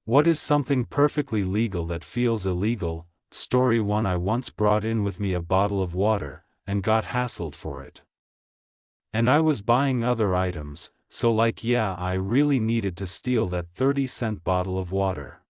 What is something perfectly legal that feels illegal? Story 1. I once brought in with me a bottle of water, and got hassled for it. And I was buying other items, so I really needed to steal that 30-cent bottle of water.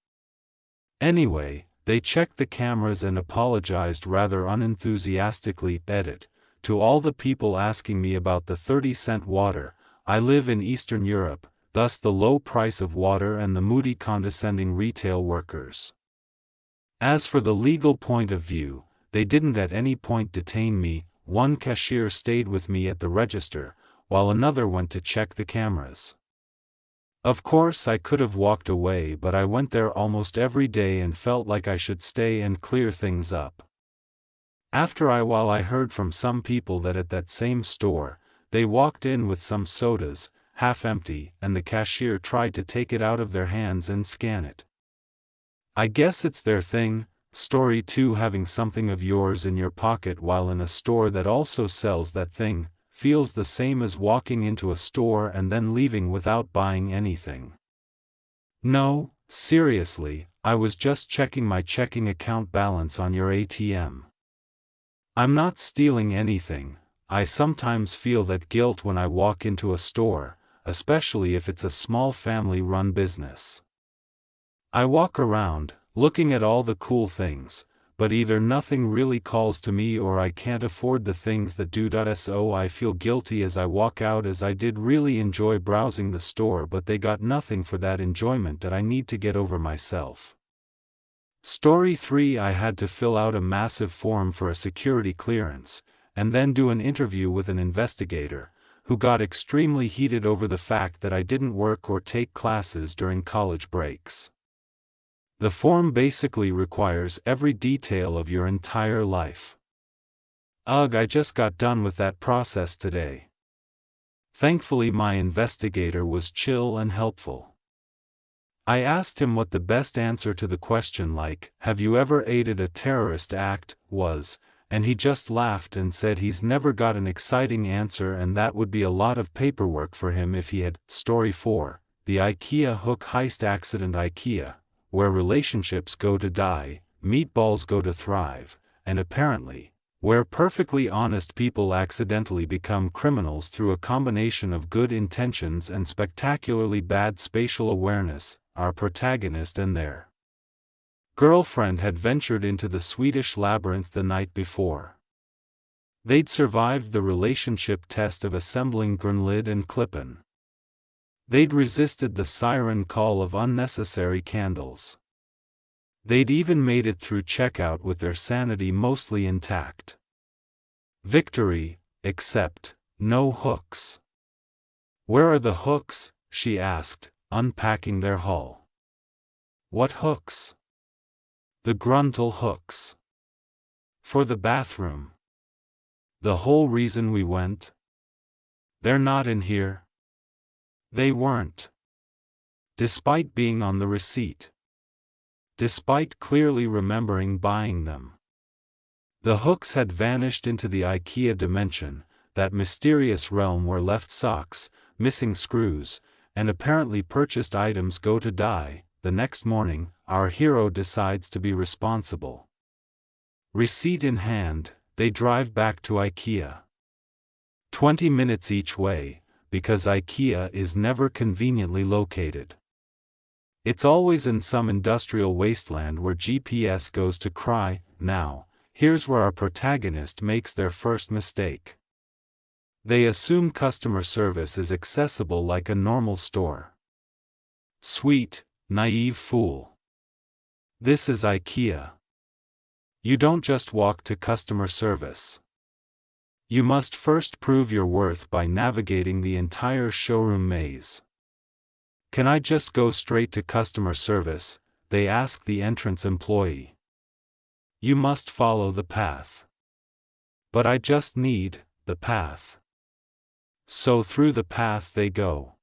Anyway, they checked the cameras and apologized rather unenthusiastically. Edit. To all the people asking me about the 30-cent water, I live in Eastern Europe, thus the low price of water and the moody condescending retail workers. As for the legal point of view, they didn't at any point detain me. One cashier stayed with me at the register, while another went to check the cameras. Of course I could have walked away, but I went there almost every day and felt like I should stay and clear things up. After a while I heard from some people that at that same store, they walked in with some sodas, half empty, and the cashier tried to take it out of their hands and scan it. I guess it's their thing. Story 2. Having something of yours in your pocket while in a store that also sells that thing, feels the same as walking into a store and then leaving without buying anything. No, seriously, I was just checking my checking account balance on your ATM. I'm not stealing anything. I sometimes feel that guilt when I walk into a store, especially if it's a small family-run business. I walk around, looking at all the cool things, but either nothing really calls to me or I can't afford the things that do. So I feel guilty as I walk out, as I did really enjoy browsing the store, but they got nothing for that enjoyment that I need to get over myself. Story 3. I had to fill out a massive form for a security clearance, and then do an interview with an investigator, who got extremely heated over the fact that I didn't work or take classes during college breaks. The form basically requires every detail of your entire life. Ugh, I just got done with that process today. Thankfully my investigator was chill and helpful. I asked him what the best answer to the question like, "Have you ever aided a terrorist act?" was, and he just laughed and said he's never got an exciting answer and that would be a lot of paperwork for him if he had. Story 4. The IKEA hook heist accident. IKEA, where relationships go to die, meatballs go to thrive, and apparently, where perfectly honest people accidentally become criminals through a combination of good intentions and spectacularly bad spatial awareness. Our protagonist and their girlfriend had ventured into the Swedish labyrinth the night before. They'd survived the relationship test of assembling Grönlid and Klippen. They'd resisted the siren call of unnecessary candles. They'd even made it through checkout with their sanity mostly intact. Victory, except no hooks. "Where are the hooks?" she asked, unpacking their haul. "What hooks?" "The Gruntal hooks. For the bathroom. The whole reason we went. They're not in here." They weren't. Despite being on the receipt. Despite clearly remembering buying them. The hooks had vanished into the IKEA dimension, that mysterious realm where left socks, missing screws, and apparently purchased items go to die. The next morning, our hero decides to be responsible. Receipt in hand, they drive back to IKEA. 20 minutes each way, because IKEA is never conveniently located. It's always in some industrial wasteland where GPS goes to cry. Now, here's where our protagonist makes their first mistake. They assume customer service is accessible like a normal store. Sweet, naive fool. This is IKEA. You don't just walk to customer service. You must first prove your worth by navigating the entire showroom maze. "Can I just go straight to customer service?" they ask the entrance employee. "You must follow the path." "But I just need the path." So through the path they go.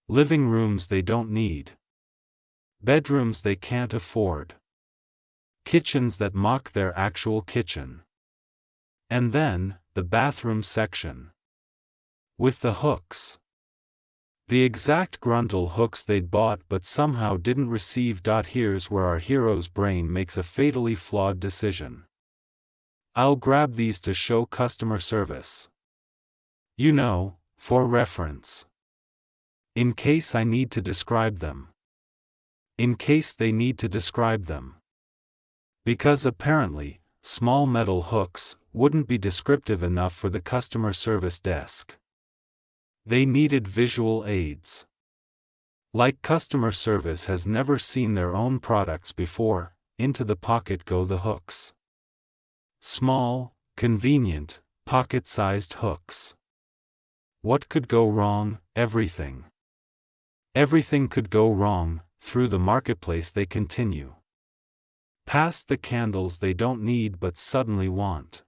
Living rooms they don't need. Bedrooms they can't afford. Kitchens that mock their actual kitchen. And then, the bathroom section. With the hooks. The exact Grundle hooks they'd bought but somehow didn't receive. Here's where our hero's brain makes a fatally flawed decision. I'll grab these to show customer service. You know, for reference. In case I need to describe them. In case they need to describe them. Because apparently, small metal hooks wouldn't be descriptive enough for the customer service desk. They needed visual aids. Like customer service has never seen their own products before, into the pocket go the hooks. Small, convenient, pocket-sized hooks. What could go wrong? Everything. Everything could go wrong. Through the marketplace they continue. Past the candles they don't need but suddenly want.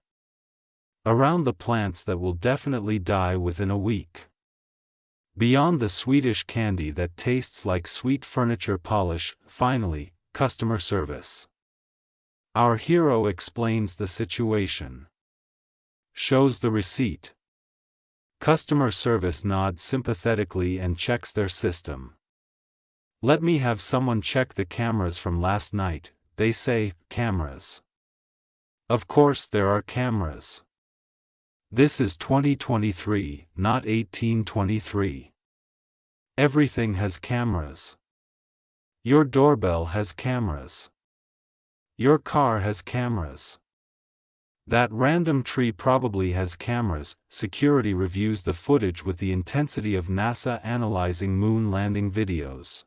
Around the plants that will definitely die within a week. Beyond the Swedish candy that tastes like sweet furniture polish. Finally, customer service. Our hero explains the situation. Shows the receipt. Customer service nods sympathetically and checks their system. Let me have someone check the cameras from last night, they say. Cameras. Of course there are cameras. This is 2023, not 1823. Everything has cameras. Your doorbell has cameras. Your car has cameras. That random tree probably has cameras. Security reviews the footage with the intensity of NASA analyzing moon landing videos.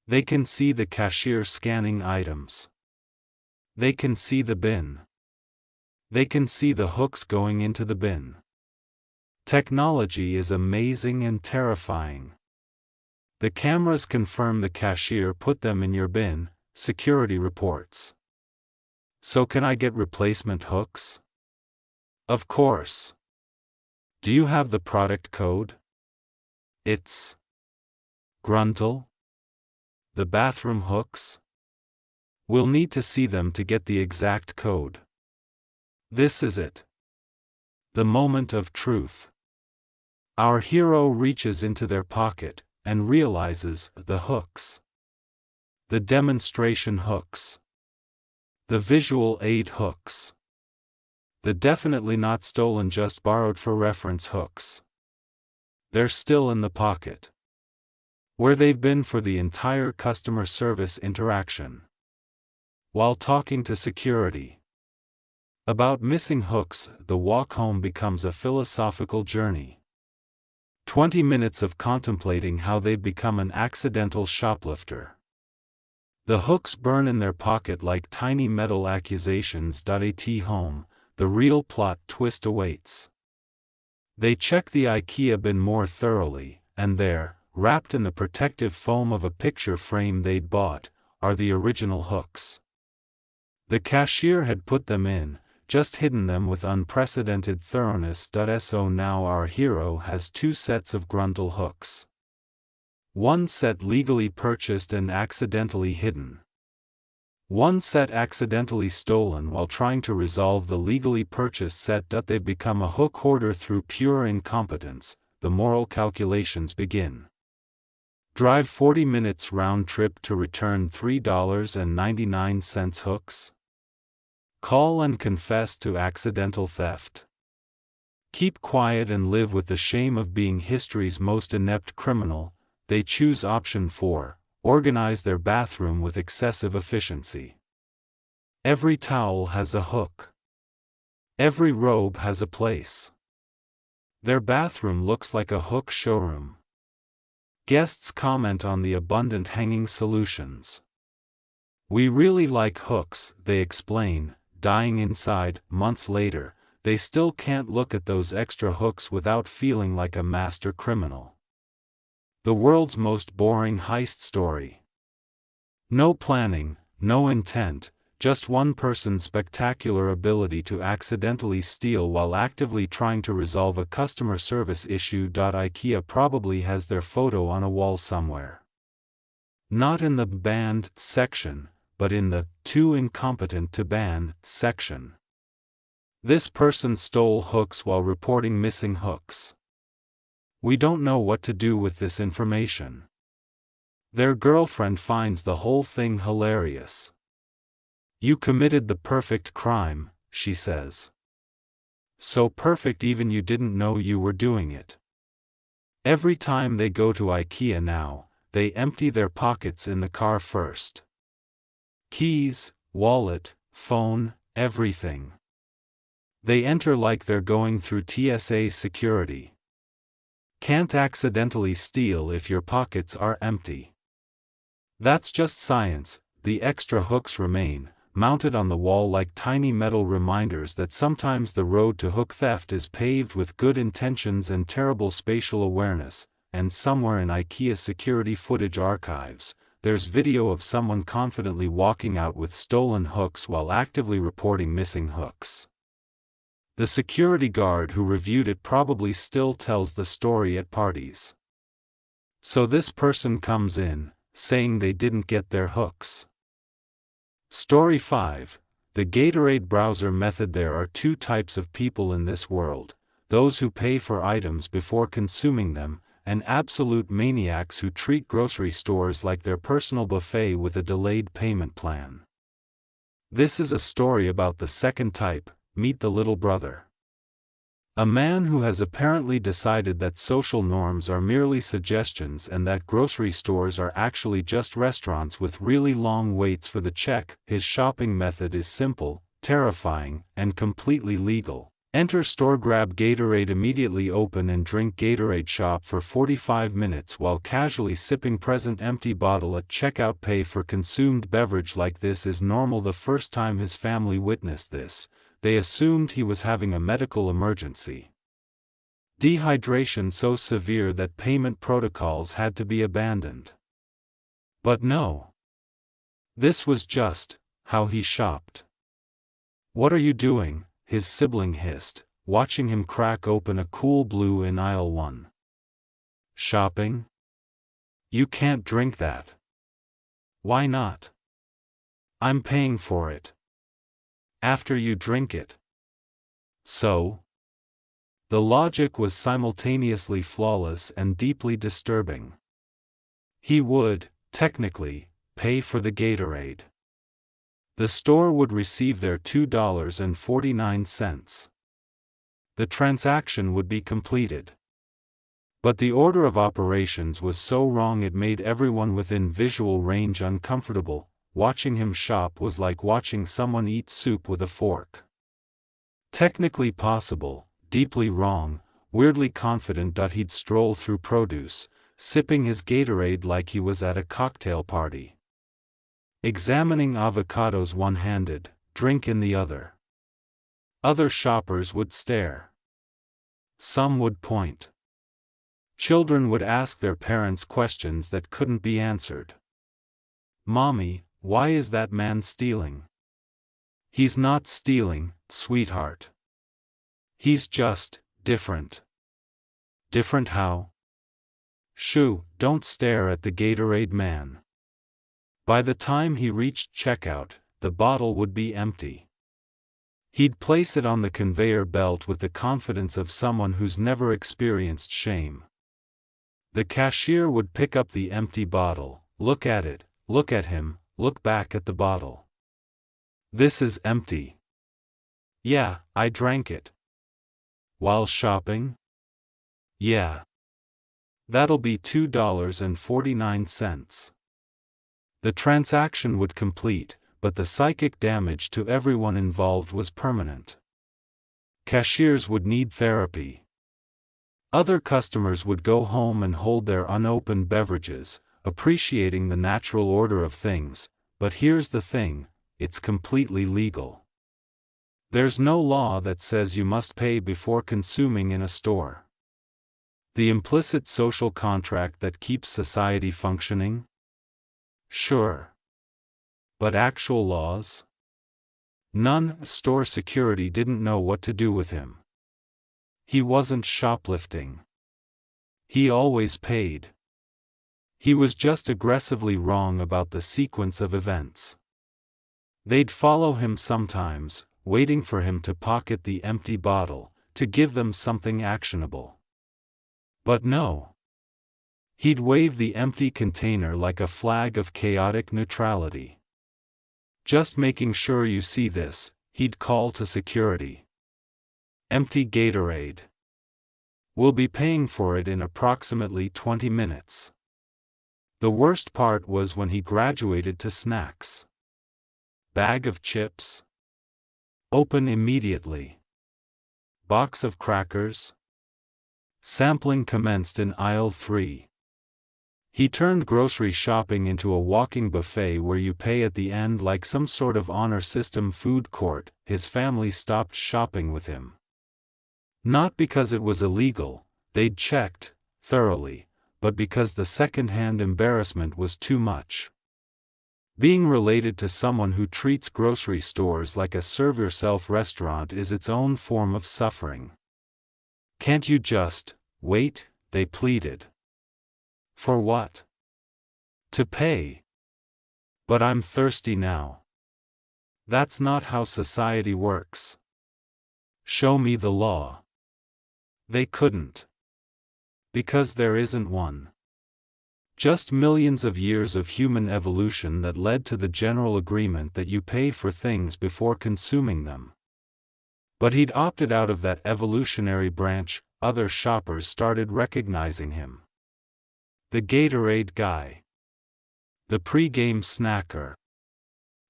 They can see the cashier scanning items. They can see the bin. They can see the hooks going into the bin. Technology is amazing and terrifying. The cameras confirm the cashier put them in your bin, security reports. So can I get replacement hooks? Of course. Do you have the product code? It's Grundle? The bathroom hooks? We'll need to see them to get the exact code. This is it. The moment of truth. Our hero reaches into their pocket and realizes the hooks. The demonstration hooks. The visual aid hooks. The definitely not stolen, just borrowed for reference hooks. They're still in the pocket. Where they've been for the entire customer service interaction. While talking to security about missing hooks, the walk home becomes a philosophical journey. 20 minutes of contemplating how they've become an accidental shoplifter. The hooks burn in their pocket like tiny metal accusations. At home, the real plot twist awaits. They check the IKEA bin more thoroughly, and there, wrapped in the protective foam of a picture frame they'd bought, are the original hooks. The cashier had put them in, just hidden them with unprecedented thoroughness. So now our hero has two sets of Grundle hooks. One set legally purchased and accidentally hidden. One set accidentally stolen while trying to resolve the legally purchased set. They've become a hook hoarder through pure incompetence. The moral calculations begin. Drive 40 minutes round trip to return $3.99 hooks? Call and confess to accidental theft. Keep quiet and live with the shame of being history's most inept criminal. They choose option 4, organize their bathroom with excessive efficiency. Every towel has a hook. Every robe has a place. Their bathroom looks like a hook showroom. Guests comment on the abundant hanging solutions. We really like hooks, they explain, dying inside. Months later, they still can't look at those extra hooks without feeling like a master criminal. The world's most boring heist story. No planning, no intent, just one person's spectacular ability to accidentally steal while actively trying to resolve a customer service issue. IKEA probably has their photo on a wall somewhere. Not in the banned section, but in the too incompetent to ban section. This person stole hooks while reporting missing hooks. We don't know what to do with this information. Their girlfriend finds the whole thing hilarious. You committed the perfect crime, she says. So perfect even you didn't know you were doing it. Every time they go to IKEA now, they empty their pockets in the car first. Keys, wallet, phone, everything. They enter like they're going through TSA security. Can't accidentally steal if your pockets are empty. That's just science. The extra hooks remain, mounted on the wall like tiny metal reminders that sometimes the road to hook theft is paved with good intentions and terrible spatial awareness, and somewhere in IKEA security footage archives, there's video of someone confidently walking out with stolen hooks while actively reporting missing hooks. The security guard who reviewed it probably still tells the story at parties. So this person comes in, saying they didn't get their hooks. Story 5. The Gatorade browser method. There are two types of people in this world: those who pay for items before consuming them, and absolute maniacs who treat grocery stores like their personal buffet with a delayed payment plan. This is a story about the second type. Meet the little brother. A man who has apparently decided that social norms are merely suggestions and that grocery stores are actually just restaurants with really long waits for the check. His shopping method is simple, terrifying, and completely legal. Enter store, grab Gatorade, immediately open and drink Gatorade, shop for 45 minutes while casually sipping present empty bottle at checkout, pay for consumed beverage. Like this is normal. The first time his family witnessed this, they assumed he was having a medical emergency. Dehydration so severe that payment protocols had to be abandoned. But no. This was just how he shopped. "What are you doing?" his sibling hissed, watching him crack open a Cool Blue in aisle 1. "Shopping? You can't drink that." "Why not?" "I'm paying for it." "After you drink it." "So?" The logic was simultaneously flawless and deeply disturbing. He would, technically, pay for the Gatorade. The store would receive their $2.49. The transaction would be completed. But the order of operations was so wrong it made everyone within visual range uncomfortable. Watching him shop was like watching someone eat soup with a fork. Technically possible, deeply wrong, weirdly confident. He'd stroll through produce, sipping his Gatorade like he was at a cocktail party. Examining avocados one-handed, drink in the other. Other shoppers would stare. Some would point. Children would ask their parents questions that couldn't be answered. "Mommy, why is that man stealing?" "He's not stealing, sweetheart. He's just different." "Different how?" "Shoo, don't stare at the Gatorade man." By the time he reached checkout, the bottle would be empty. He'd place it on the conveyor belt with the confidence of someone who's never experienced shame. The cashier would pick up the empty bottle, look at it, look at him, look back at the bottle. "This is empty." "Yeah, I drank it." "While shopping?" "Yeah." "That'll be $2.49. The transaction would complete, but the psychic damage to everyone involved was permanent. Cashiers would need therapy. Other customers would go home and hold their unopened beverages, appreciating the natural order of things. But here's the thing, it's completely legal. There's no law that says you must pay before consuming in a store. The implicit social contract that keeps society functioning? Sure. But actual laws? None. Store security didn't know what to do with him. He wasn't shoplifting. He always paid. He was just aggressively wrong about the sequence of events. They'd follow him sometimes, waiting for him to pocket the empty bottle, to give them something actionable. But no. He'd wave the empty container like a flag of chaotic neutrality. Just making sure you see this, he'd call to security. Empty Gatorade. We'll be paying for it in approximately 20 minutes. The worst part was when he graduated to snacks. Bag of chips? Open immediately. Box of crackers? Sampling commenced in aisle 3. He turned grocery shopping into a walking buffet where you pay at the end like some sort of honor system food court. His family stopped shopping with him. Not because it was illegal, they'd checked, thoroughly, but because the second-hand embarrassment was too much. Being related to someone who treats grocery stores like a serve-yourself restaurant is its own form of suffering. Can't you just wait? They pleaded. For what? To pay. But I'm thirsty now. That's not how society works. Show me the law. They couldn't. Because there isn't one. Just millions of years of human evolution that led to the general agreement that you pay for things before consuming them. But he'd opted out of that evolutionary branch. Other shoppers started recognizing him. The Gatorade guy. The pre-game snacker.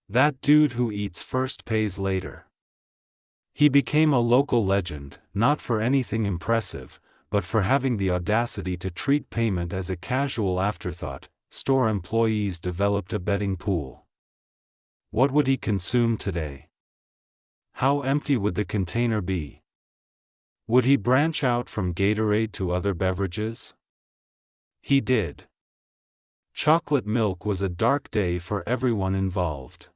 That dude who eats first pays later. He became a local legend, not for anything impressive, but for having the audacity to treat payment as a casual afterthought. Store employees developed a betting pool. What would he consume today? How empty would the container be? Would he branch out from Gatorade to other beverages? He did. Chocolate milk was a dark day for everyone involved.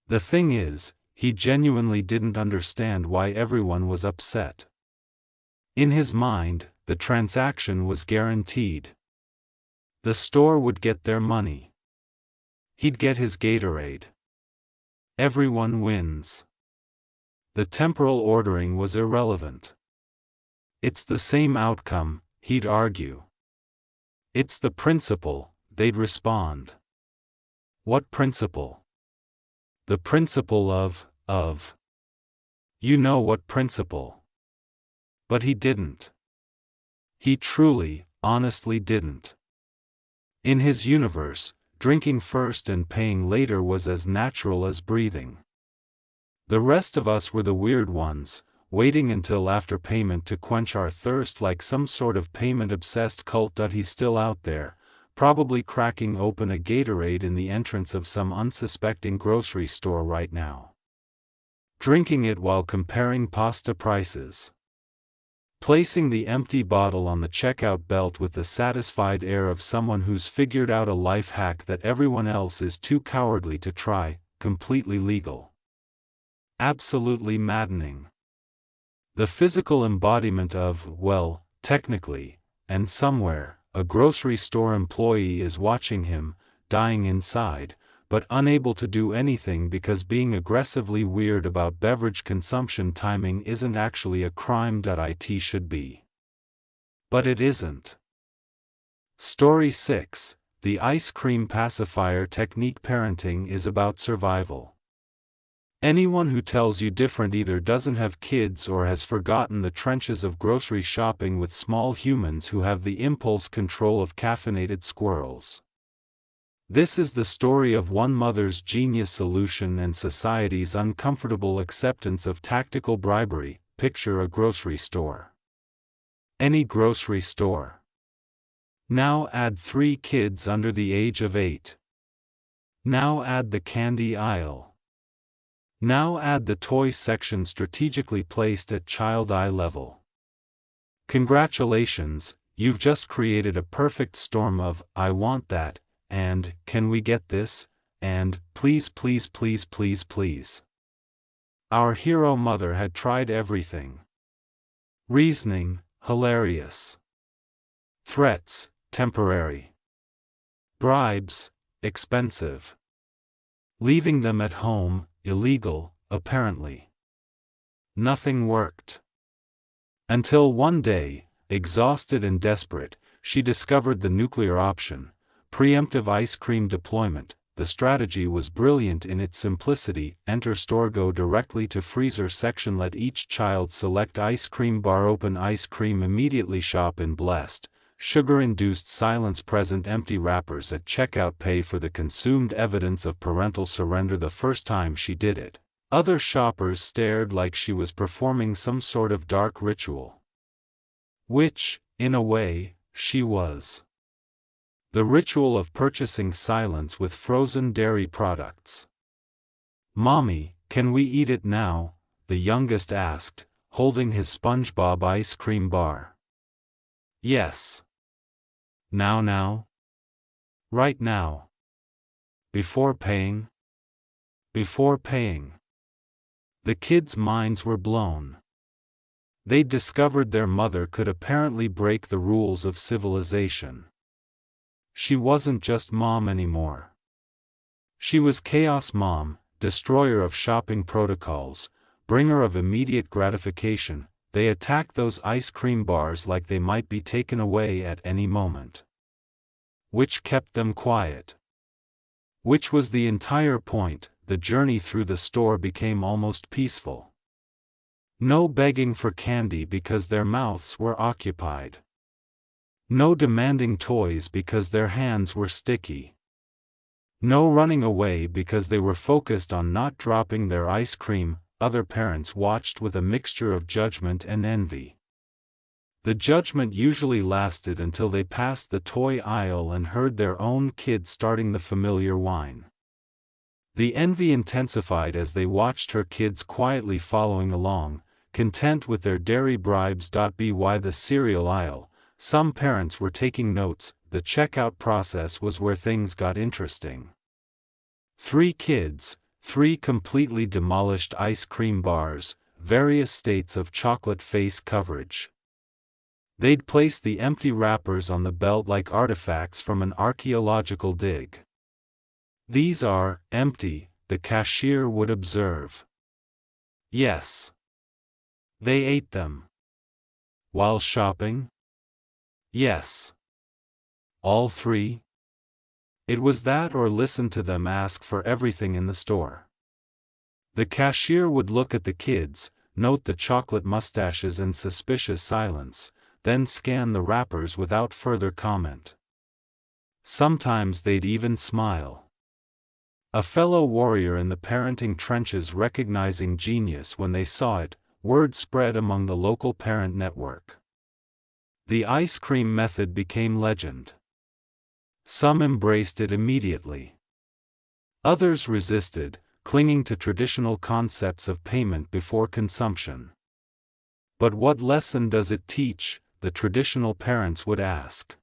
The thing is, he genuinely didn't understand why everyone was upset. In his mind, the transaction was guaranteed. The store would get their money. He'd get his Gatorade. Everyone wins. The temporal ordering was irrelevant. It's the same outcome, he'd argue. It's the principle, they'd respond. What principle? The principle of. You know what principle. But he didn't. He truly, honestly didn't. In his universe, drinking first and paying later was as natural as breathing. The rest of us were the weird ones, waiting until after payment to quench our thirst like some sort of payment-obsessed cult. He's still out there, probably cracking open a Gatorade in the entrance of some unsuspecting grocery store right now. Drinking it while comparing pasta prices. Placing the empty bottle on the checkout belt with the satisfied air of someone who's figured out a life hack that everyone else is too cowardly to try. Completely legal. Absolutely maddening. The physical embodiment of, well, technically, and somewhere, a grocery store employee is watching him, dying inside, but unable to do anything because being aggressively weird about beverage consumption timing isn't actually a crime. It should be. But it isn't. Story 6, The Ice Cream Pacifier Technique. Parenting is about survival. Anyone who tells you different either doesn't have kids or has forgotten the trenches of grocery shopping with small humans who have the impulse control of caffeinated squirrels. This is the story of one mother's genius solution and society's uncomfortable acceptance of tactical bribery. Picture a grocery store. Any grocery store. Now add 3 kids under the age of 8. Now add the candy aisle. Now add the toy section strategically placed at child eye level. Congratulations, you've just created a perfect storm of, I want that, and, can we get this, and, please please please please please. Our hero mother had tried everything. Reasoning, hilarious. Threats, temporary. Bribes, expensive. Leaving them at home, illegal, apparently. Nothing worked. Until one day, exhausted and desperate, she discovered the nuclear option: preemptive ice cream deployment. The strategy was brilliant in its simplicity. Enter store, go directly to freezer section, let each child select ice cream bar, open ice cream immediately, shop in blessed, sugar-induced silence, present empty wrappers at checkout, pay for the consumed, evidence of parental surrender. The first time she did it, other shoppers stared like she was performing some sort of dark ritual. Which, in a way, she was. The ritual of purchasing silence with frozen dairy products. "Mommy, can we eat it now?" the youngest asked, holding his SpongeBob ice cream bar. "Yes." Now? Right now. Before paying? Before paying. The kids' minds were blown. They'd discovered their mother could apparently break the rules of civilization. She wasn't just mom anymore. She was Chaos Mom, destroyer of shopping protocols, bringer of immediate gratification. They attacked those ice cream bars like they might be taken away at any moment. Which kept them quiet. Which was the entire point. The journey through the store became almost peaceful. No begging for candy because their mouths were occupied. No demanding toys because their hands were sticky. No running away because they were focused on not dropping their ice cream. Other parents watched with a mixture of judgment and envy. The judgment usually lasted until they passed the toy aisle and heard their own kid starting the familiar whine. The envy intensified as they watched her kids quietly following along, content with their dairy bribes. By the cereal aisle, some parents were taking notes. The checkout process was where things got interesting. 3 kids, 3 completely demolished ice cream bars, various states of chocolate face coverage. They'd place the empty wrappers on the belt like artifacts from an archaeological dig. "These are empty," the cashier would observe. Yes. They ate them. While shopping? Yes. All 3? It was that or listen to them ask for everything in the store. The cashier would look at the kids, note the chocolate mustaches and suspicious silence, then scan the wrappers without further comment. Sometimes they'd even smile. A fellow warrior in the parenting trenches recognizing genius when they saw it. Word spread among the local parent network. The ice cream method became legend. Some embraced it immediately. Others resisted, clinging to traditional concepts of payment before consumption. But what lesson does it teach? The traditional parents would ask.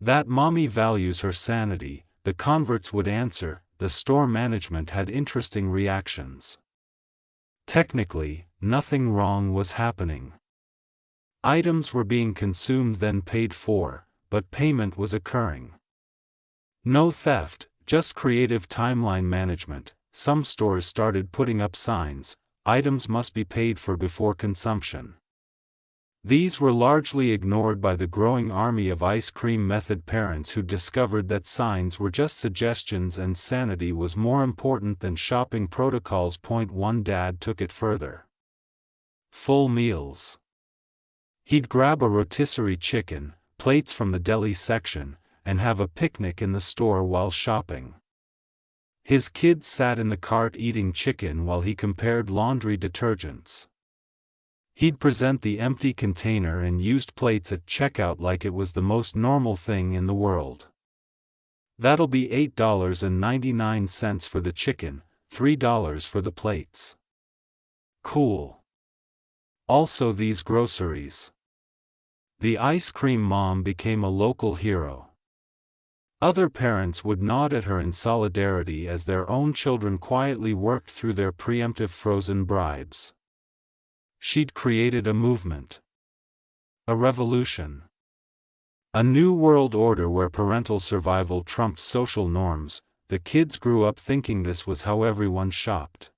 That mommy values her sanity, the converts would answer. The store management had interesting reactions. Technically, nothing wrong was happening. Items were being consumed then paid for, but payment was occurring. No theft, just creative timeline management. Some stores started putting up signs: items must be paid for before consumption. These were largely ignored by the growing army of ice cream method parents who discovered that signs were just suggestions and sanity was more important than shopping protocols. One dad took it further. Full meals. He'd grab a rotisserie chicken, plates from the deli section, and have a picnic in the store while shopping. His kids sat in the cart eating chicken while he compared laundry detergents. He'd present the empty container and used plates at checkout like it was the most normal thing in the world. "That'll be $8.99 for the chicken, $3 for the plates." Cool. Also these groceries. The ice cream mom became a local hero. Other parents would nod at her in solidarity as their own children quietly worked through their preemptive frozen bribes. She'd created a movement. A revolution. A new world order where parental survival trumped social norms. The kids grew up thinking this was how everyone shopped.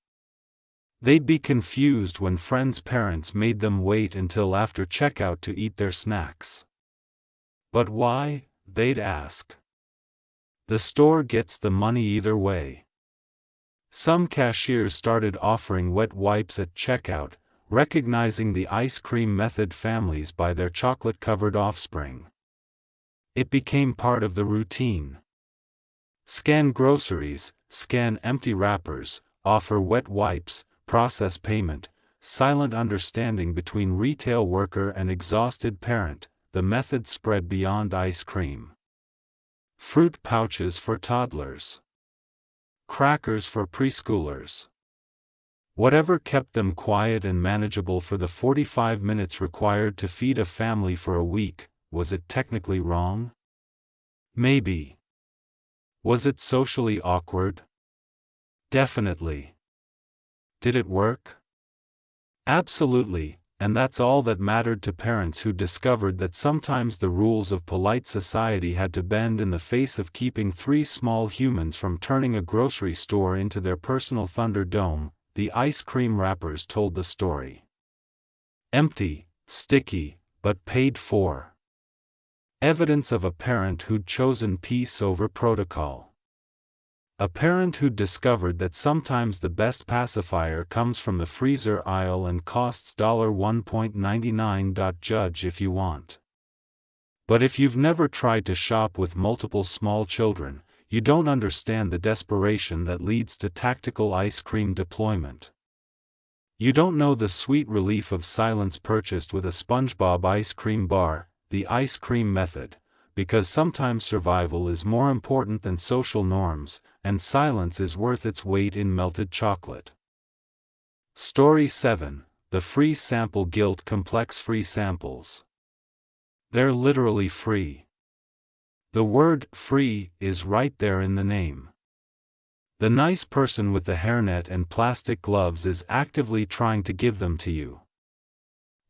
They'd be confused when friends' parents made them wait until after checkout to eat their snacks. But why, they'd ask. The store gets the money either way. Some cashiers started offering wet wipes at checkout, recognizing the ice cream method families by their chocolate-covered offspring. It became part of the routine. Scan groceries, scan empty wrappers, offer wet wipes, process payment, silent understanding between retail worker and exhausted parent. The method spread beyond ice cream. Fruit pouches for toddlers. Crackers for preschoolers. Whatever kept them quiet and manageable for the 45 minutes required to feed a family for a week. Was it technically wrong? Maybe. Was it socially awkward? Definitely. Did it work? Absolutely, and that's all that mattered to parents who discovered that sometimes the rules of polite society had to bend in the face of keeping 3 small humans from turning a grocery store into their personal Thunderdome. The ice cream wrappers told the story. Empty, sticky, but paid for. Evidence of a parent who'd chosen peace over protocol. A parent who discovered that sometimes the best pacifier comes from the freezer aisle and costs $1.99. Judge if you want. But if you've never tried to shop with multiple small children, you don't understand the desperation that leads to tactical ice cream deployment. You don't know the sweet relief of silence purchased with a SpongeBob ice cream bar, the ice cream method. Because sometimes survival is more important than social norms, and silence is worth its weight in melted chocolate. Story 7: The Free Sample Guilt. Complex free samples. They're literally free. The word free is right there in the name. The nice person with the hairnet and plastic gloves is actively trying to give them to you.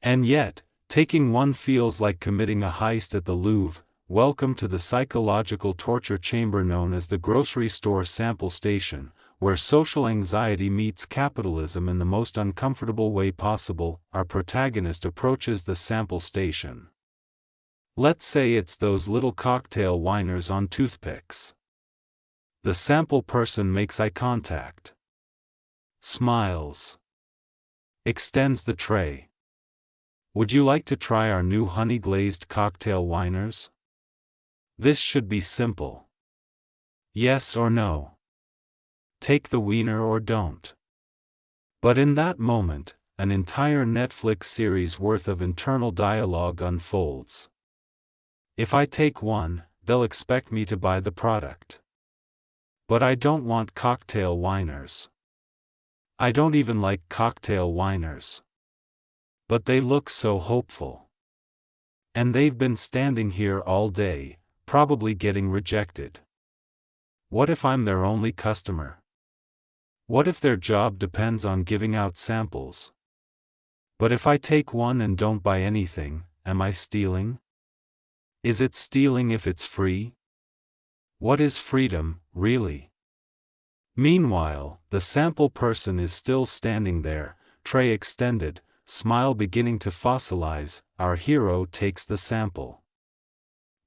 And yet, taking one feels like committing a heist at the Louvre. Welcome to the psychological torture chamber known as the grocery store sample station, where social anxiety meets capitalism in the most uncomfortable way possible. Our protagonist approaches the sample station. Let's say it's those little cocktail whiners on toothpicks. The sample person makes eye contact. Smiles. Extends the tray. Would you like to try our new honey-glazed cocktail whiners? This should be simple. Yes or no. Take the wiener or don't. But in that moment, an entire Netflix series worth of internal dialogue unfolds. If I take one, they'll expect me to buy the product. But I don't want cocktail whiners. I don't even like cocktail whiners. But they look so hopeful. And they've been standing here all day, probably getting rejected. What if I'm their only customer? What if their job depends on giving out samples? But if I take one and don't buy anything, am I stealing? Is it stealing if it's free? What is freedom, really? Meanwhile, the sample person is still standing there, tray extended, smile beginning to fossilize. Our hero takes the sample.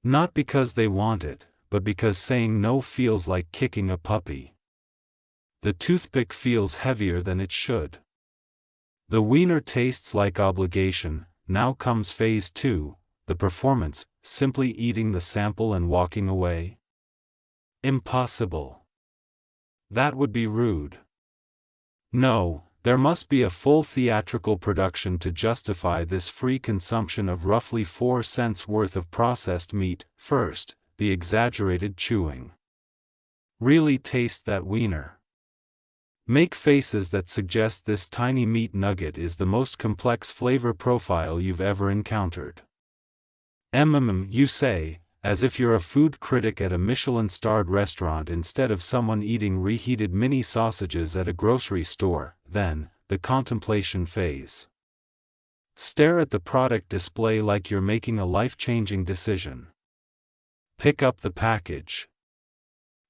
Not because they want it, but because saying no feels like kicking a puppy. The toothpick feels heavier than it should. The wiener tastes like obligation. Now comes phase 2, the performance, simply eating the sample and walking away. Impossible. That would be rude. No, there must be a full theatrical production to justify this free consumption of roughly 4 cents worth of processed meat. First, the exaggerated chewing. Really taste that wiener. Make faces that suggest this tiny meat nugget is the most complex flavor profile you've ever encountered. You say, as if you're a food critic at a Michelin-starred restaurant instead of someone eating reheated mini sausages at a grocery store. Then, the contemplation phase. Stare at the product display like you're making a life-changing decision. Pick up the package.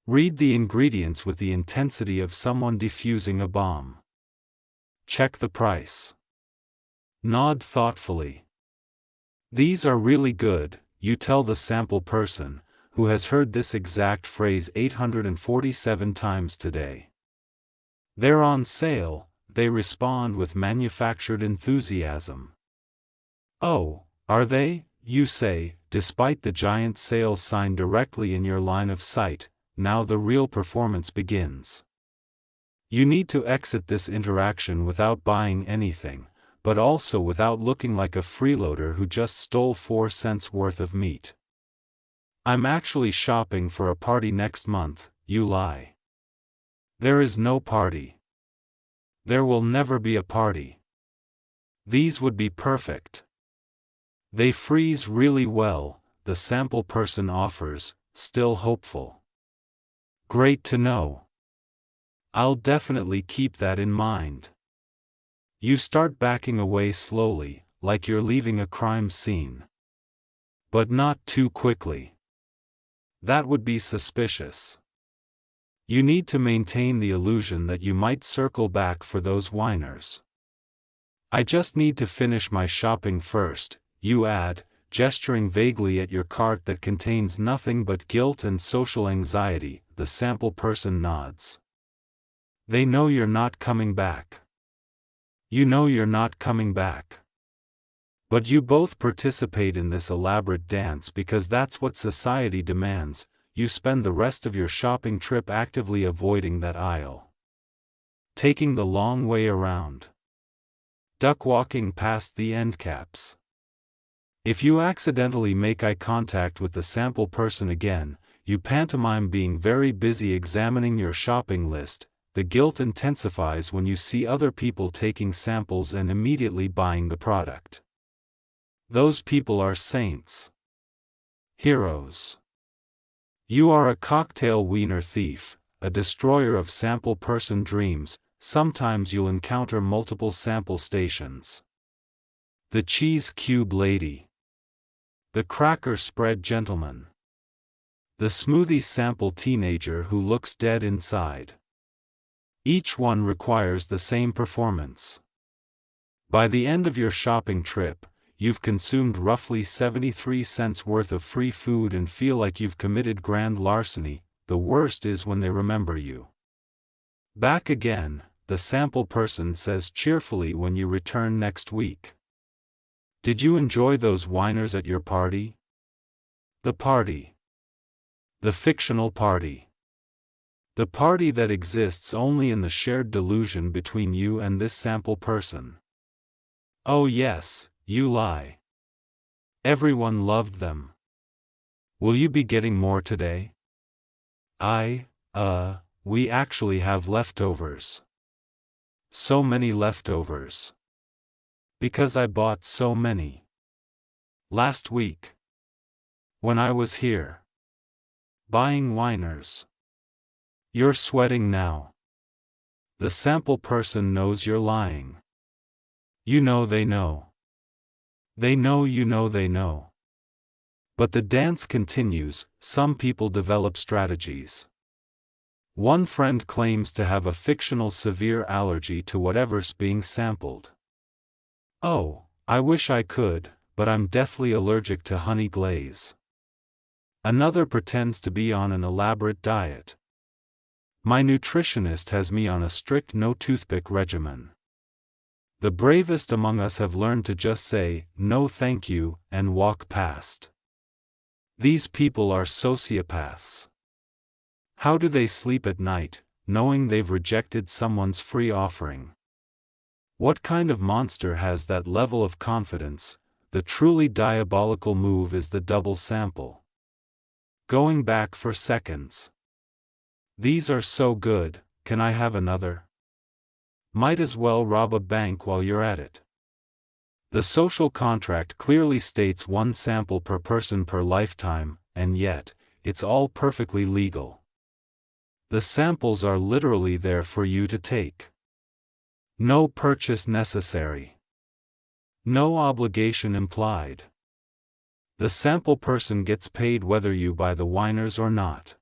Read the ingredients with the intensity of someone defusing a bomb. check the price. Nod thoughtfully. These are really good, you tell the sample person, who has heard this exact phrase 847 times today. They're on sale, they respond with manufactured enthusiasm. Oh, are they? You say, despite the giant sale sign directly in your line of sight. Now the real performance begins. You need to exit this interaction without buying anything, but also without looking like a freeloader who just stole 4 cents worth of meat. I'm actually shopping for a party next month, you lie. There is no party. There will never be a party. These would be perfect. They freeze really well, the sample person offers, still hopeful. Great to know. I'll definitely keep that in mind. You start backing away slowly, like you're leaving a crime scene. But not too quickly. That would be suspicious. You need to maintain the illusion that you might circle back for those whiners. I just need to finish my shopping first, you add, gesturing vaguely at your cart that contains nothing but guilt and social anxiety. The sample person nods. They know you're not coming back. You know you're not coming back. But you both participate in this elaborate dance because that's what society demands. You spend the rest of your shopping trip actively avoiding that aisle. Taking the long way around. Duck walking past the end caps. If you accidentally make eye contact with the sample person again, you pantomime being very busy examining your shopping list. The guilt intensifies when you see other people taking samples and immediately buying the product. Those people are saints. Heroes. You are a cocktail wiener thief, a destroyer of sample person dreams. Sometimes you'll encounter multiple sample stations. The cheese cube lady. The cracker spread gentleman. The smoothie sample teenager who looks dead inside. Each one requires the same performance. By the end of your shopping trip, you've consumed roughly 73 cents worth of free food and feel like you've committed grand larceny. The worst is when they remember you. Back again, the sample person says cheerfully when you return next week. Did you enjoy those whiners at your party? The party. The fictional party. The party that exists only in the shared delusion between you and this sample person. Oh yes, you lie. Everyone loved them. Will you be getting more today? We actually have leftovers. So many leftovers. Because I bought so many. Last week. When I was here. Buying whiners. You're sweating now. The sample person knows you're lying. You know they know. They know you know they know. But the dance continues. Some people develop strategies. One friend claims to have a fictional severe allergy to whatever's being sampled. Oh, I wish I could, but I'm deathly allergic to honey glaze. Another pretends to be on an elaborate diet. My nutritionist has me on a strict no-toothpick regimen. The bravest among us have learned to just say, "No thank you," and walk past. These people are sociopaths. How do they sleep at night, knowing they've rejected someone's free offering? What kind of monster has that level of confidence? The truly diabolical move is the double sample. Going back for seconds. These are so good, can I have another? Might as well rob a bank while you're at it. The social contract clearly states 1 sample per person per lifetime, and yet, it's all perfectly legal. The samples are literally there for you to take. No purchase necessary. No obligation implied. The sample person gets paid whether you buy the whiners or not.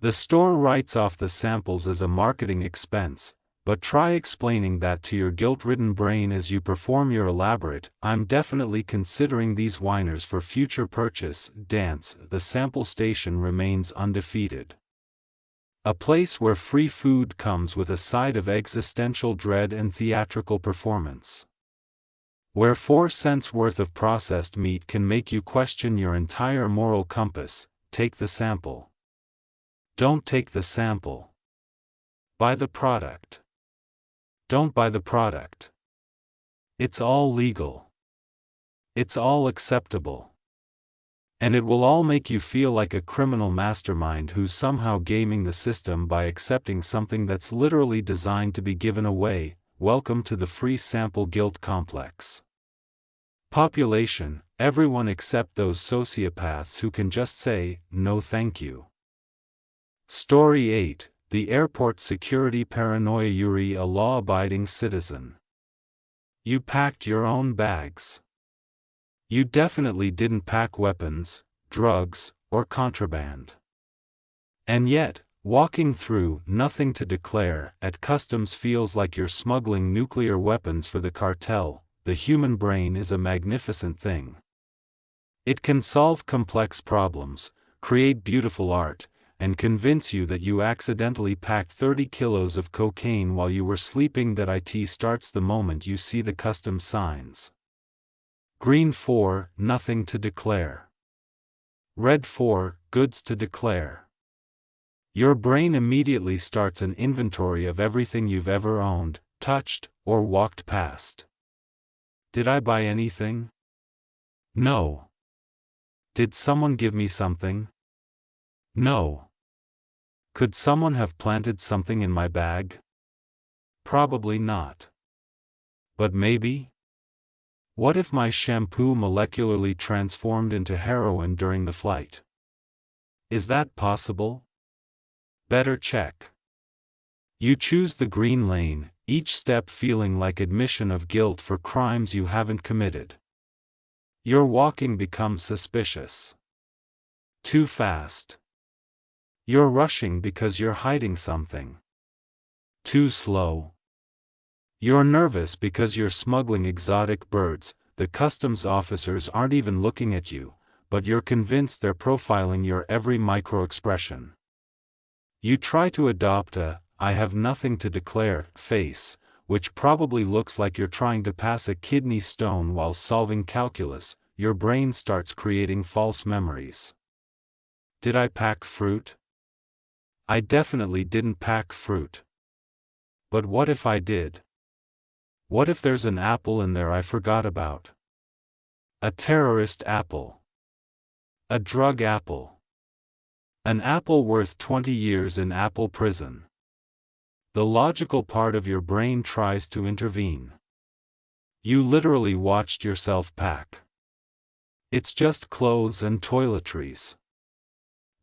The store writes off the samples as a marketing expense. But try explaining that to your guilt-ridden brain as you perform your elaborate, "I'm definitely considering these whiners for future purchase" dance. The sample station remains undefeated. A place where free food comes with a side of existential dread and theatrical performance. Where 4 cents worth of processed meat can make you question your entire moral compass. Take the sample. Don't take the sample. Buy the product. Don't buy the product. It's all legal. It's all acceptable. And it will all make you feel like a criminal mastermind who's somehow gaming the system by accepting something that's literally designed to be given away. Welcome to the free sample guilt complex. Population, everyone except those sociopaths who can just say, "No thank you." Story 8. The airport security paranoia. Yuri, a law-abiding citizen. You packed your own bags. You definitely didn't pack weapons, drugs, or contraband. And yet, walking through "nothing to declare" at customs feels like you're smuggling nuclear weapons for the cartel. The human brain is a magnificent thing. It can solve complex problems, create beautiful art, and convince you that you accidentally packed 30 kilos of cocaine while you were sleeping. That IT starts the moment you see the customs signs. Green 4, nothing to declare. Red 4, goods to declare. Your brain immediately starts an inventory of everything you've ever owned, touched, or walked past. Did I buy anything? No. Did someone give me something? No. Could someone have planted something in my bag? Probably not. But maybe? What if my shampoo molecularly transformed into heroin during the flight? Is that possible? Better check. You choose the green lane, each step feeling like admission of guilt for crimes you haven't committed. Your walking becomes suspicious. Too fast. You're rushing because you're hiding something. Too slow. You're nervous because you're smuggling exotic birds. The customs officers aren't even looking at you, but you're convinced they're profiling your every micro-expression. You try to adopt a "I have nothing to declare" face, which probably looks like you're trying to pass a kidney stone while solving calculus. Your brain starts creating false memories. Did I pack fruit? I definitely didn't pack fruit. But what if I did? What if there's an apple in there I forgot about? A terrorist apple. A drug apple. An apple worth 20 years in apple prison. The logical part of your brain tries to intervene. You literally watched yourself pack. It's just clothes and toiletries.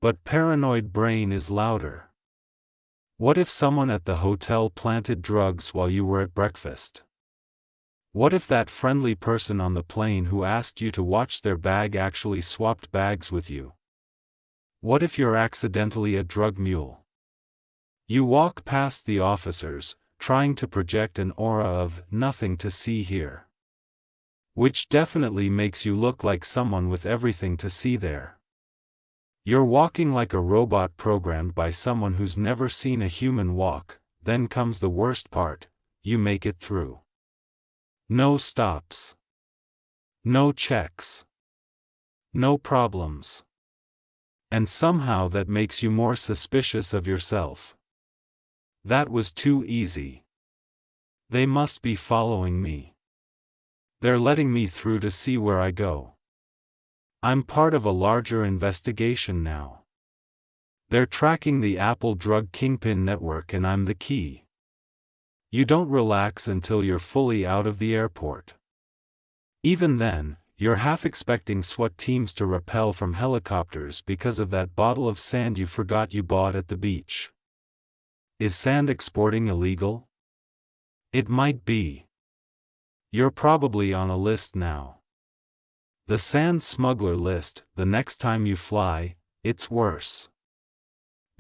But paranoid brain is louder. What if someone at the hotel planted drugs while you were at breakfast? What if that friendly person on the plane who asked you to watch their bag actually swapped bags with you? What if you're accidentally a drug mule? You walk past the officers, trying to project an aura of "nothing to see here," which definitely makes you look like someone with everything to see there. You're walking like a robot programmed by someone who's never seen a human walk. Then comes the worst part: you make it through. No stops. No checks. No problems. And somehow that makes you more suspicious of yourself. That was too easy. They must be following me. They're letting me through to see where I go. I'm part of a larger investigation now. They're tracking the Apple drug kingpin network and I'm the key. You don't relax until you're fully out of the airport. Even then, you're half expecting SWAT teams to rappel from helicopters because of that bottle of sand you forgot you bought at the beach. Is sand exporting illegal? It might be. You're probably on a list now. The sand smuggler list. The next time you fly, it's worse.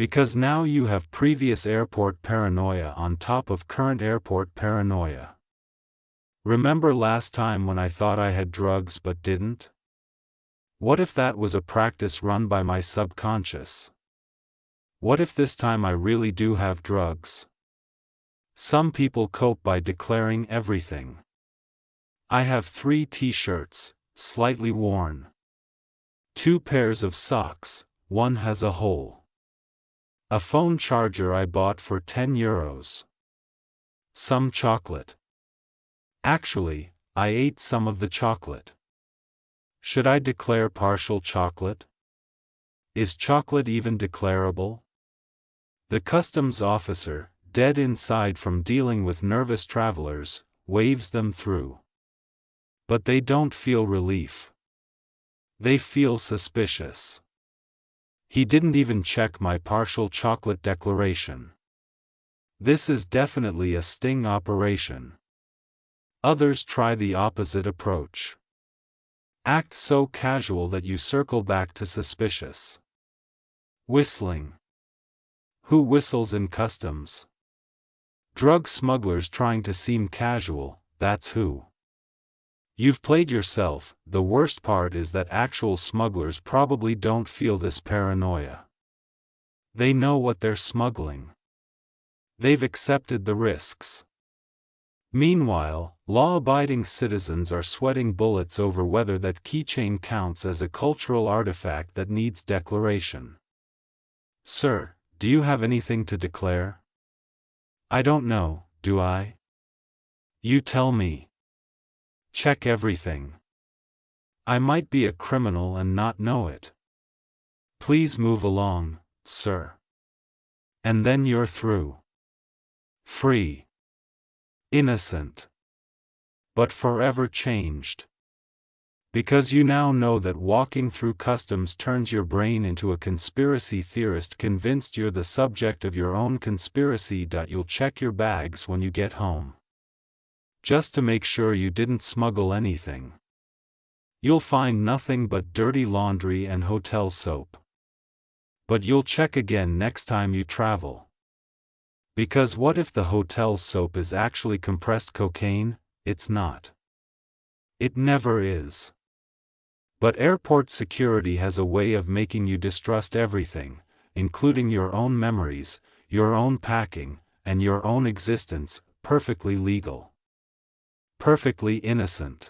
Because now you have previous airport paranoia on top of current airport paranoia. Remember last time when I thought I had drugs but didn't? What if that was a practice run by my subconscious? What if this time I really do have drugs? Some people cope by declaring everything. I have 3 t-shirts, slightly worn. 2 pairs of socks, one has a hole. A phone charger I bought for €10. Some chocolate. Actually, I ate some of the chocolate. Should I declare partial chocolate? Is chocolate even declarable? The customs officer, dead inside from dealing with nervous travelers, waves them through. But they don't feel relief. They feel suspicious. He didn't even check my partial chocolate declaration. This is definitely a sting operation. Others try the opposite approach. Act so casual that you circle back to suspicious. Whistling. Who whistles in customs? Drug smugglers trying to seem casual, that's who. You've played yourself. The worst part is that actual smugglers probably don't feel this paranoia. They know what they're smuggling. They've accepted the risks. Meanwhile, law-abiding citizens are sweating bullets over whether that keychain counts as a cultural artifact that needs declaration. Sir, do you have anything to declare? I don't know, do I? You tell me. Check everything. I might be a criminal and not know it. Please move along, sir. And then you're through. Free. Innocent. But forever changed. Because you now know that walking through customs turns your brain into a conspiracy theorist convinced you're the subject of your own conspiracy. You'll check your bags when you get home. Just to make sure you didn't smuggle anything. You'll find nothing but dirty laundry and hotel soap. But you'll check again next time you travel. Because what if the hotel soap is actually compressed cocaine? It's not. It never is. But airport security has a way of making you distrust everything, including your own memories, your own packing, and your own existence, perfectly legal. Perfectly innocent.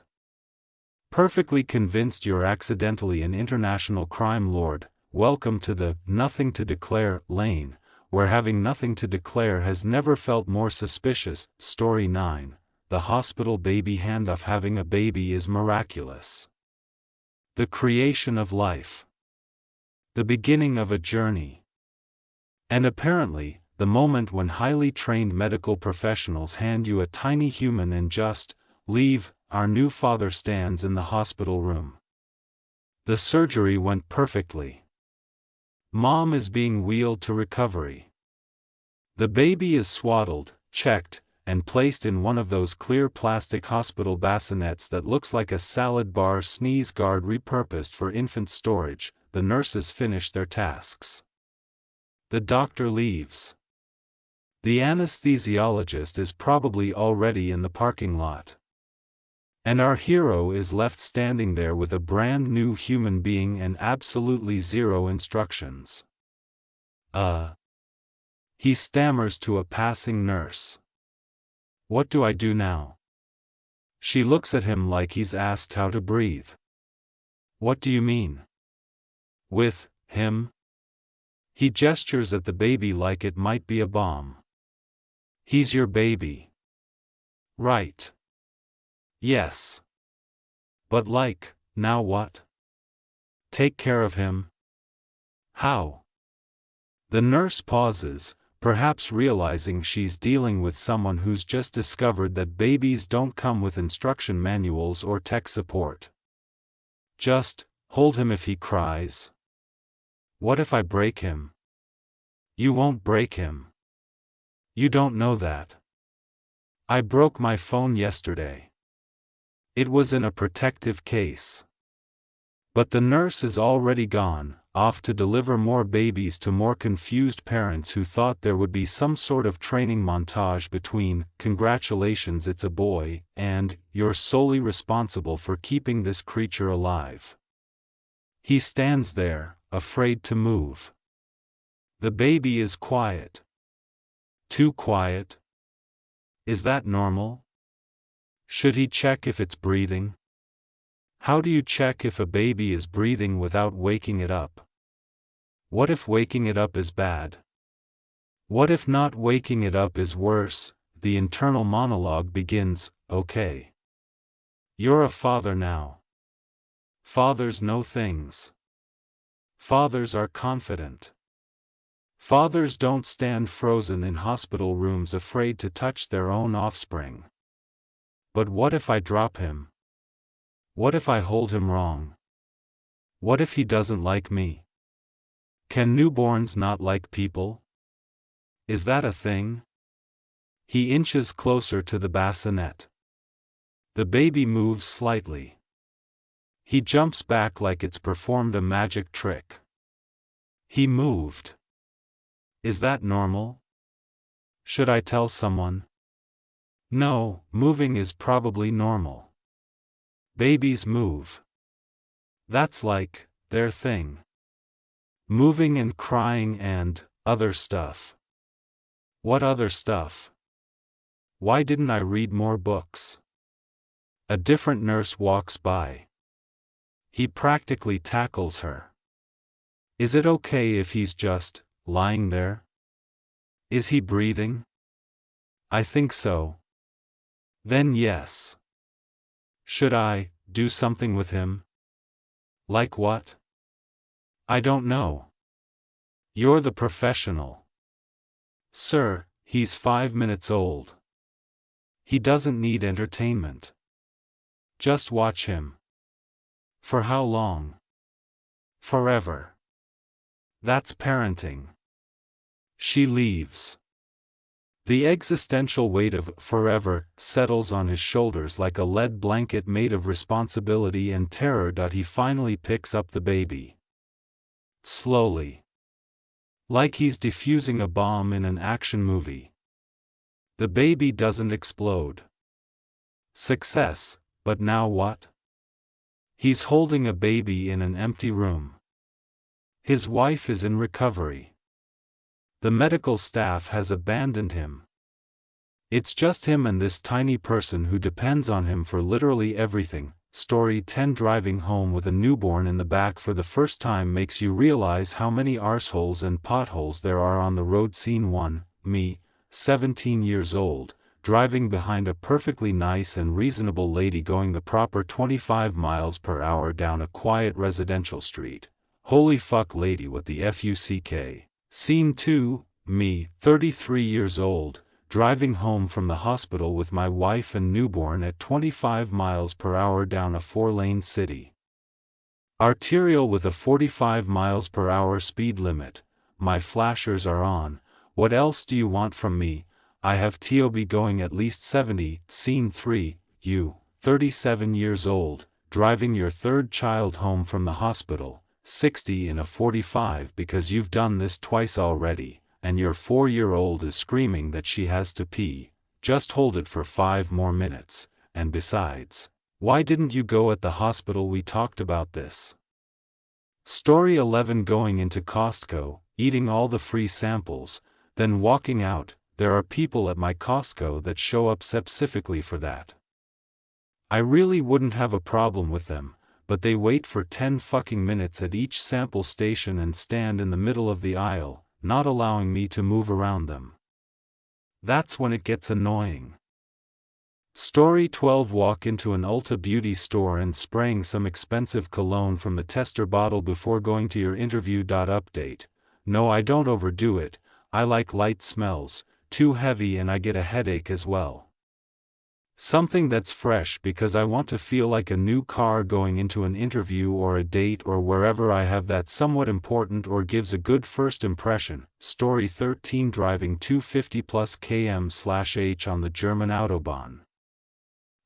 Perfectly convinced you're accidentally an international crime lord. Welcome to the nothing to declare lane, where having nothing to declare has never felt more suspicious. Story 9. The hospital baby handoff. Having a baby is miraculous. The creation of life. The beginning of a journey. And apparently, the moment when highly trained medical professionals hand you a tiny human and just leave. Our new father stands in the hospital room. The surgery went perfectly. Mom is being wheeled to recovery. The baby is swaddled, checked, and placed in one of those clear plastic hospital bassinets that looks like a salad bar sneeze guard repurposed for infant storage. The nurses finish their tasks. The doctor leaves. The anesthesiologist is probably already in the parking lot. And our hero is left standing there with a brand new human being and absolutely zero instructions. He stammers to a passing nurse. What do I do now? She looks at him like he's asked how to breathe. What do you mean? With him? He gestures at the baby like it might be a bomb. He's your baby. Right. Yes. But now what? Take care of him? How? The nurse pauses, perhaps realizing she's dealing with someone who's just discovered that babies don't come with instruction manuals or tech support. Just hold him if he cries. What if I break him? You won't break him. You don't know that. I broke my phone yesterday. It was in a protective case. But the nurse is already gone, off to deliver more babies to more confused parents who thought there would be some sort of training montage between, "Congratulations, it's a boy," and, "You're solely responsible for keeping this creature alive." He stands there, afraid to move. The baby is quiet. Too quiet? Is that normal? Should he check if it's breathing? How do you check if a baby is breathing without waking it up? What if waking it up is bad? What if not waking it up is worse? The internal monologue begins, "Okay. You're a father now. Fathers know things. Fathers are confident. Fathers don't stand frozen in hospital rooms afraid to touch their own offspring. But what if I drop him? What if I hold him wrong? What if he doesn't like me? Can newborns not like people? Is that a thing?" He inches closer to the bassinet. The baby moves slightly. He jumps back like it's performed a magic trick. He moved. Is that normal? Should I tell someone? No, moving is probably normal. Babies move. That's like their thing. Moving and crying and other stuff. What other stuff? Why didn't I read more books? A different nurse walks by. He practically tackles her. Is it okay if he's just lying there? Is he breathing? I think so. Then yes. Should I do something with him? Like what? I don't know. You're the professional. Sir, he's 5 minutes old. He doesn't need entertainment. Just watch him. For how long? Forever. That's parenting. She leaves. The existential weight of forever settles on his shoulders like a lead blanket made of responsibility and terror. He finally picks up the baby. Slowly. Like he's defusing a bomb in an action movie. The baby doesn't explode. Success, but now what? He's holding a baby in an empty room. His wife is in recovery. The medical staff has abandoned him. It's just him and this tiny person who depends on him for literally everything. Story 10. Driving home with a newborn in the back for the first time makes you realize how many arseholes and potholes there are on the road. Scene 1. Me, 17 years old, driving behind a perfectly nice and reasonable lady going the proper 25 miles per hour down a quiet residential street. Holy fuck, lady with the fuck. Scene 2. Me, 33 years old, driving home from the hospital with my wife and newborn at 25 miles per hour down a 4-lane city. Arterial with a 45 miles per hour speed limit. My flashers are on. What else do you want from me? I have TOB going at least 70. Scene 3. You, 37 years old, driving your third child home from the hospital, 60 in a 45 because you've done this twice already, and your 4-year-old is screaming that she has to pee. Just hold it for 5 more minutes, and besides, why didn't you go at the hospital? We talked about this. Story 11. Going into Costco, eating all the free samples, then walking out. There are people at my Costco that show up specifically for that. I really wouldn't have a problem with them, but they wait for 10 fucking minutes at each sample station and stand in the middle of the aisle, not allowing me to move around them. That's when it gets annoying. Story 12. Walk into an Ulta Beauty store and spraying some expensive cologne from the tester bottle before going to your interview. Update. No, I don't overdo it. I like light smells. Too heavy and I get a headache as well. Something that's fresh because I want to feel like a new car going into an interview or a date or wherever I have that somewhat important or gives a good first impression. Story 13. Driving 250 plus km/h on the German Autobahn.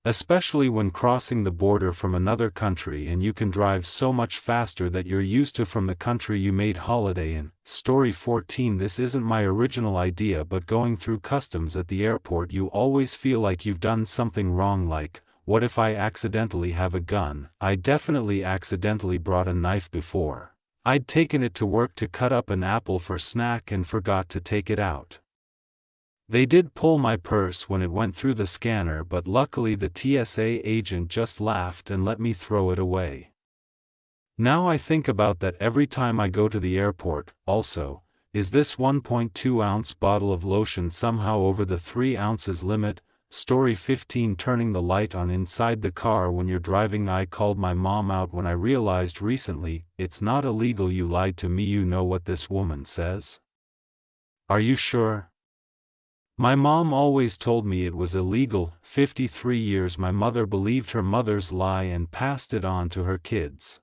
Especially when crossing the border from another country and you can drive so much faster that you're used to from the country you made holiday in. Story 14. This isn't my original idea, but going through customs at the airport you always feel like you've done something wrong, like, what if I accidentally have a gun? I definitely accidentally brought a knife before. I'd taken it to work to cut up an apple for snack and forgot to take it out. They did pull my purse when it went through the scanner, but luckily the TSA agent just laughed and let me throw it away. Now I think about that every time I go to the airport. Also, is this 1.2-ounce bottle of lotion somehow over the 3 ounces limit? Story 15. Turning the light on inside the car when you're driving. I called my mom out when I realized recently, it's not illegal. You lied to me. You know what this woman says? Are you sure? My mom always told me it was illegal. 53 years my mother believed her mother's lie and passed it on to her kids.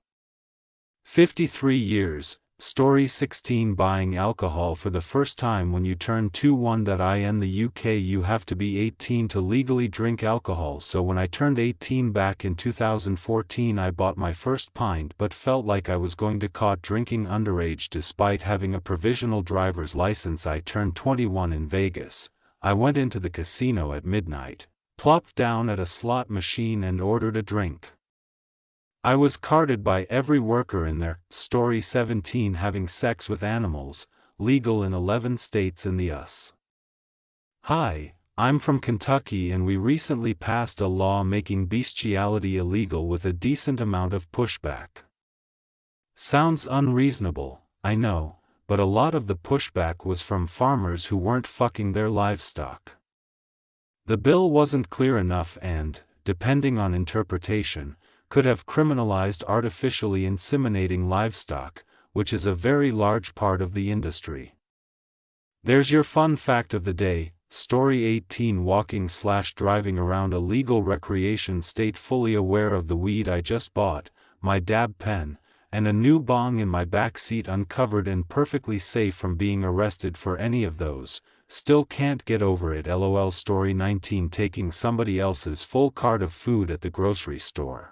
53 years. Story 16. Buying alcohol for the first time when you turn 21. In the UK you have to be 18 to legally drink alcohol, so when I turned 18 back in 2014 I bought my first pint but felt like I was going to caught drinking underage despite having a provisional driver's license. I turned 21 in Vegas. I went into the casino at midnight, plopped down at a slot machine and ordered a drink. I was carded by every worker in there. Story 17. Having sex with animals, legal in 11 states in the US. Hi, I'm from Kentucky and we recently passed a law making bestiality illegal with a decent amount of pushback. Sounds unreasonable, I know, but a lot of the pushback was from farmers who weren't fucking their livestock. The bill wasn't clear enough and, depending on interpretation, could have criminalized artificially inseminating livestock, which is a very large part of the industry. There's your fun fact of the day. Story 18. Walking/driving around a legal recreation state fully aware of the weed I just bought, my dab pen, and a new bong in my back seat, uncovered and perfectly safe from being arrested for any of those. Still can't get over it. LOL. Story 19. Taking somebody else's full cart of food at the grocery store.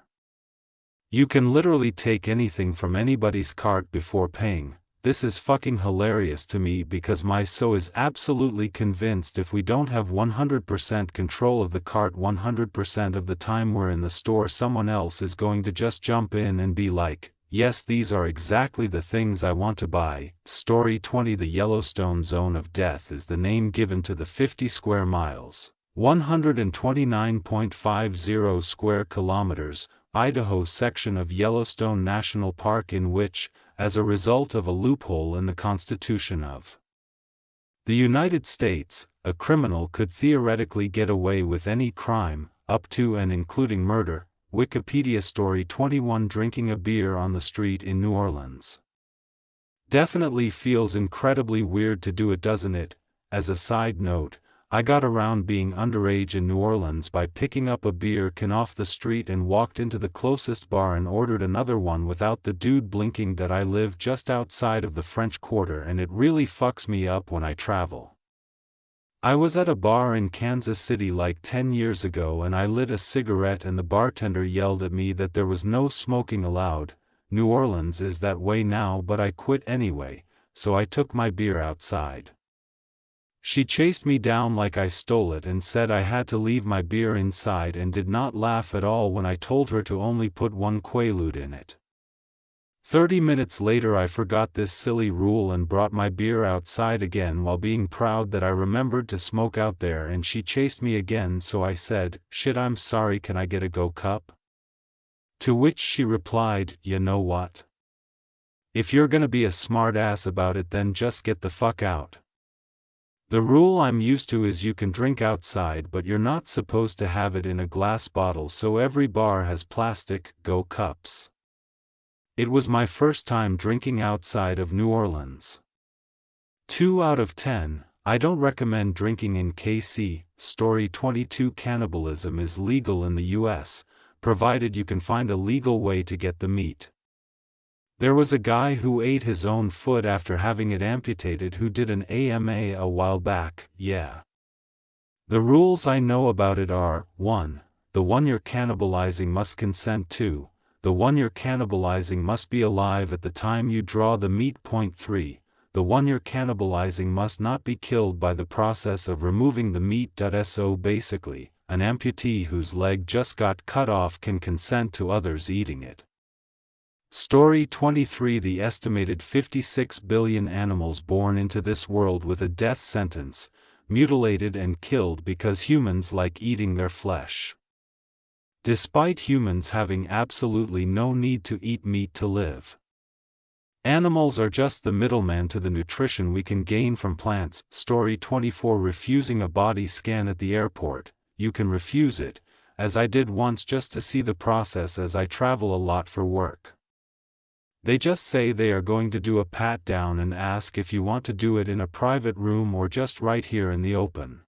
You can literally take anything from anybody's cart before paying. This is fucking hilarious to me because my so is absolutely convinced if we don't have 100% control of the cart 100% of the time we're in the store, someone else is going to just jump in and be like, yes, these are exactly the things I want to buy. Story 20. The Yellowstone Zone of Death is the name given to the 50 square miles, 129.50 square kilometers, Idaho section of Yellowstone National Park in which, as a result of a loophole in the Constitution of the United States, a criminal could theoretically get away with any crime, up to and including murder. Wikipedia. Story 21. Drinking a beer on the street in New Orleans. Definitely feels incredibly weird to do it, doesn't it? As a side note, I got around being underage in New Orleans by picking up a beer can off the street and walked into the closest bar and ordered another one without the dude blinking that I live just outside of the French Quarter, and it really fucks me up when I travel. I was at a bar in Kansas City like 10 years ago and I lit a cigarette and the bartender yelled at me that there was no smoking allowed. New Orleans is that way now, but I quit anyway, so I took my beer outside. She chased me down like I stole it and said I had to leave my beer inside and did not laugh at all when I told her to only put 1 Quaalude in it. 30 minutes later I forgot this silly rule and brought my beer outside again while being proud that I remembered to smoke out there, and she chased me again, so I said, "Shit, I'm sorry, can I get a Go Cup?" To which she replied, "You know what? If you're gonna be a smart ass about it then just get the fuck out. The rule I'm used to is you can drink outside but you're not supposed to have it in a glass bottle, so every bar has plastic Go Cups." It was my first time drinking outside of New Orleans. 2 out of 10, I don't recommend drinking in KC. Story 22. Cannibalism is legal in the US, provided you can find a legal way to get the meat. There was a guy who ate his own foot after having it amputated who did an AMA a while back. Yeah. The rules I know about it are, 1. the one you're cannibalizing must consent to, the one you're cannibalizing must be alive at the time you draw the meat. Point 3. The one you're cannibalizing must not be killed by the process of removing the meat. So basically, an amputee whose leg just got cut off can consent to others eating it. Story 23. The estimated 56 billion animals born into this world with a death sentence, mutilated and killed because humans like eating their flesh. Despite humans having absolutely no need to eat meat to live. Animals are just the middleman to the nutrition we can gain from plants. Story 24. Refusing a body scan at the airport. You can refuse it, as I did once just to see the process as I travel a lot for work. They just say they are going to do a pat down and ask if you want to do it in a private room or just right here in the open.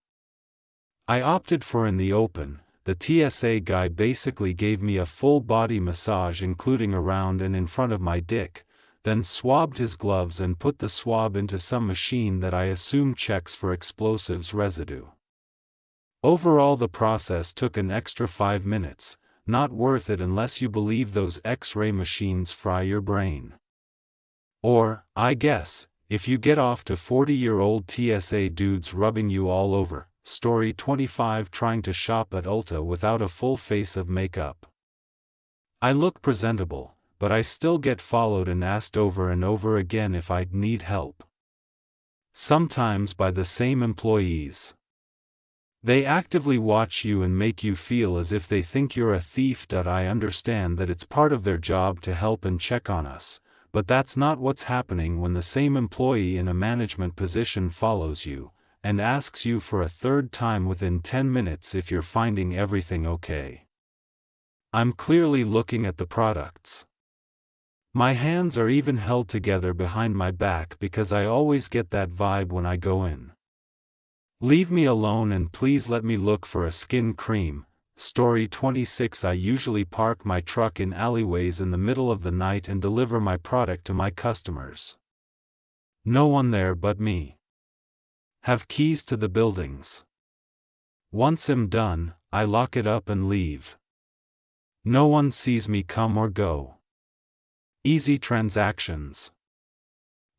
I opted for in the open. The TSA guy basically gave me a full body massage including around and in front of my dick, then swabbed his gloves and put the swab into some machine that I assume checks for explosives residue. Overall the process took an extra 5 minutes, not worth it unless you believe those X-ray machines fry your brain. Or, I guess, if you get off to 40-year-old TSA dudes rubbing you all over. Story 25. Trying to shop at Ulta without a full face of makeup. I look presentable, but I still get followed and asked over and over again if I'd need help. Sometimes by the same employees. They actively watch you and make you feel as if they think you're a thief. I understand that it's part of their job to help and check on us, but that's not what's happening when the same employee in a management position follows you, and asks you for a third time within 10 minutes if you're finding everything okay. I'm clearly looking at the products. My hands are even held together behind my back because I always get that vibe when I go in. Leave me alone and please let me look for a skin cream. Story 26. I usually park my truck in alleyways in the middle of the night and deliver my product to my customers. No one there but me. Have keys to the buildings. Once I'm done, I lock it up and leave. No one sees me come or go. Easy transactions.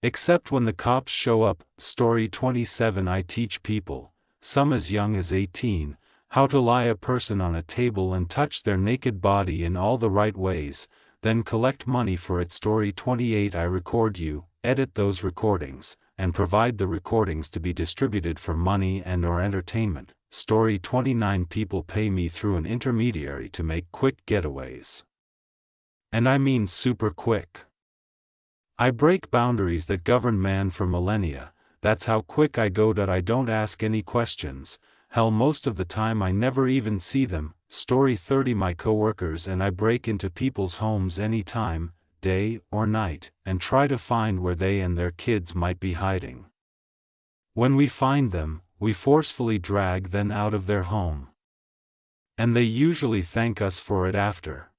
Except when the cops show up. Story 27. I teach people, some as young as 18, how to lie a person on a table and touch their naked body in all the right ways, then collect money for it. Story 28. I record you, edit those recordings, and provide the recordings to be distributed for money and/or entertainment. Story 29. People pay me through an intermediary to make quick getaways. And I mean super quick. I break boundaries that governed man for millennia. That's how quick I go. I don't ask any questions. Hell, most of the time I never even see them. Story 30. My coworkers and I break into people's homes anytime, day or night, and try to find where they and their kids might be hiding. When we find them, we forcefully drag them out of their home. And they usually thank us for it after.